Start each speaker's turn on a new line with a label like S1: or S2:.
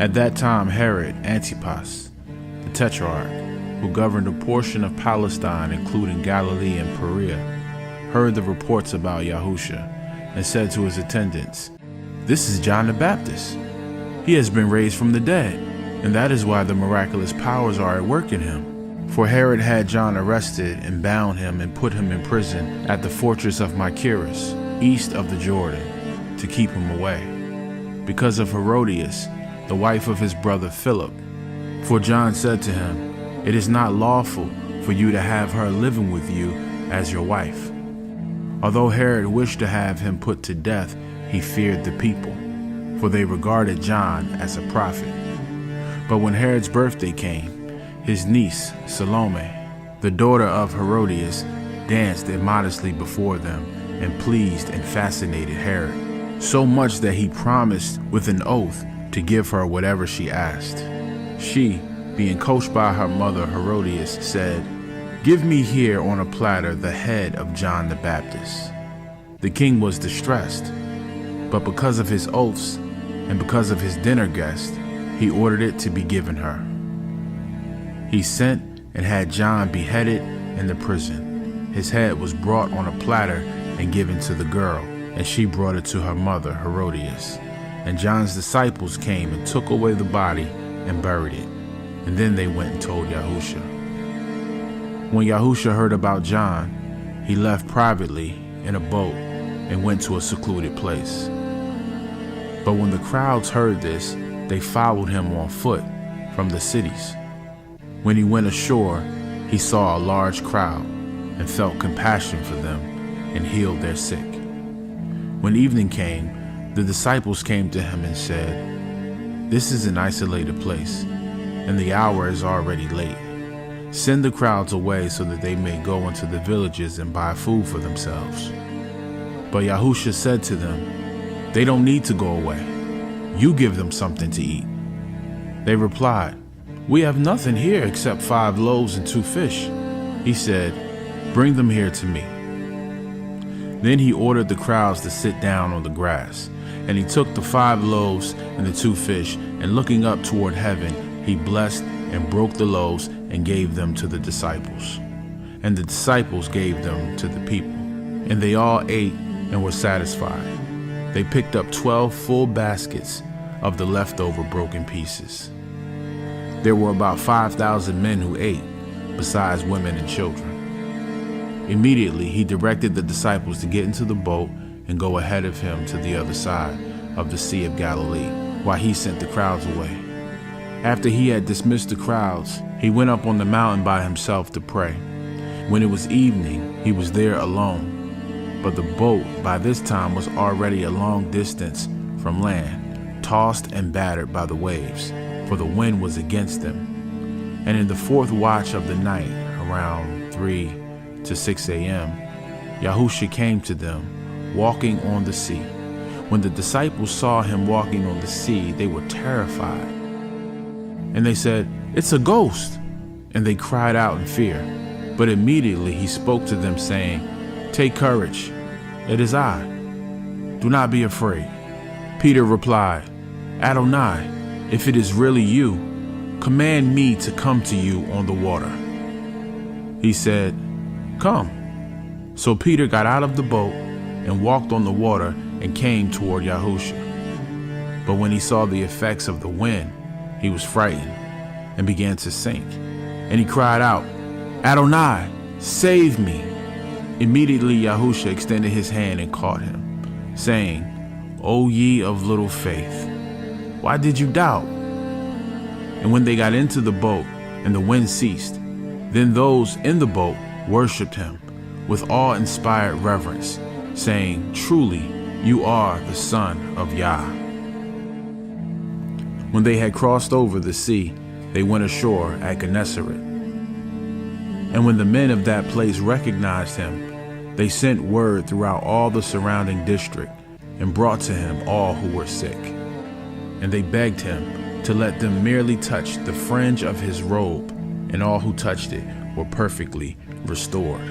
S1: At that time Herod Antipas, the Tetrarch, who governed a portion of Palestine including Galilee and Perea, heard the reports about Yahusha and said to his attendants, "This is John the Baptist. He has been raised from the dead, and that is why the miraculous powers are at work in him." For Herod had John arrested and bound him and put him in prison at the fortress of Machaerus, east of the Jordan, to keep him away, because of Herodias, the wife of his brother Philip. For John said to him, "It is not lawful for you to have her living with you as your wife." Although Herod wished to have him put to death, he feared the people, for they regarded John as a prophet. But when Herod's birthday came, his niece, Salome, the daughter of Herodias, danced immodestly before them and pleased and fascinated Herod, so much that he promised with an oath to give her whatever she asked. She, being coached by her mother Herodias, said, "Give me here on a platter the head of John the Baptist." The king was distressed, but because of his oaths and because of his dinner guest, he ordered it to be given her. He sent and had John beheaded in the prison. His head was brought on a platter and given to the girl, and she brought it to her mother Herodias. And John's disciples came and took away the body and buried it. And then they went and told Yahusha. When Yahusha heard about John, he left privately in a boat and went to a secluded place. But when the crowds heard this, they followed him on foot from the cities. When he went ashore, he saw a large crowd and felt compassion for them and healed their sick. When evening came, the disciples came to him and said, "This is an isolated place, and the hour is already late. Send the crowds away so that they may go into the villages and buy food for themselves." But Yahusha said to them, "They don't need to go away. You give them something to eat." They replied, "We have nothing here except 5 loaves and 2 fish. He said, "Bring them here to me." Then he ordered the crowds to sit down on the grass, and he took the 5 loaves and the 2 fish, and looking up toward heaven, he blessed and broke the loaves and gave them to the disciples. And the disciples gave them to the people, and they all ate and were satisfied. They picked up 12 full baskets of the leftover broken pieces. There were about 5,000 men who ate, besides women and children. Immediately he directed the disciples to get into the boat and go ahead of him to the other side of the Sea of Galilee, while he sent the crowds away. After he had dismissed the crowds, he went up on the mountain by himself to pray. When it was evening, he was there alone, but the boat by this time was already a long distance from land, tossed and battered by the waves, for the wind was against them. And in the 4th watch of the night, around 3 to 6 a.m., Yahusha came to them, walking on the sea. When the disciples saw him walking on the sea, they were terrified. And they said, "It's a ghost!" And they cried out in fear. But immediately he spoke to them, saying, "Take courage, it is I. Do not be afraid." Peter replied, "Adonai, if it is really you, command me to come to you on the water." He said, "Come." So Peter got out of the boat and walked on the water and came toward Yahusha. But when he saw the effects of the wind, he was frightened and began to sink. And he cried out, "Adonai, save me." Immediately Yahusha extended his hand and caught him, saying, "O ye of little faith, why did you doubt?" And when they got into the boat and the wind ceased, then those in the boat worshipped him with awe-inspired reverence, saying, "Truly, you are the Son of Yah." When they had crossed over the sea, they went ashore at Gennesaret. And when the men of that place recognized him, they sent word throughout all the surrounding district and brought to him all who were sick. And they begged him to let them merely touch the fringe of his robe, and all who touched it were perfectly restored.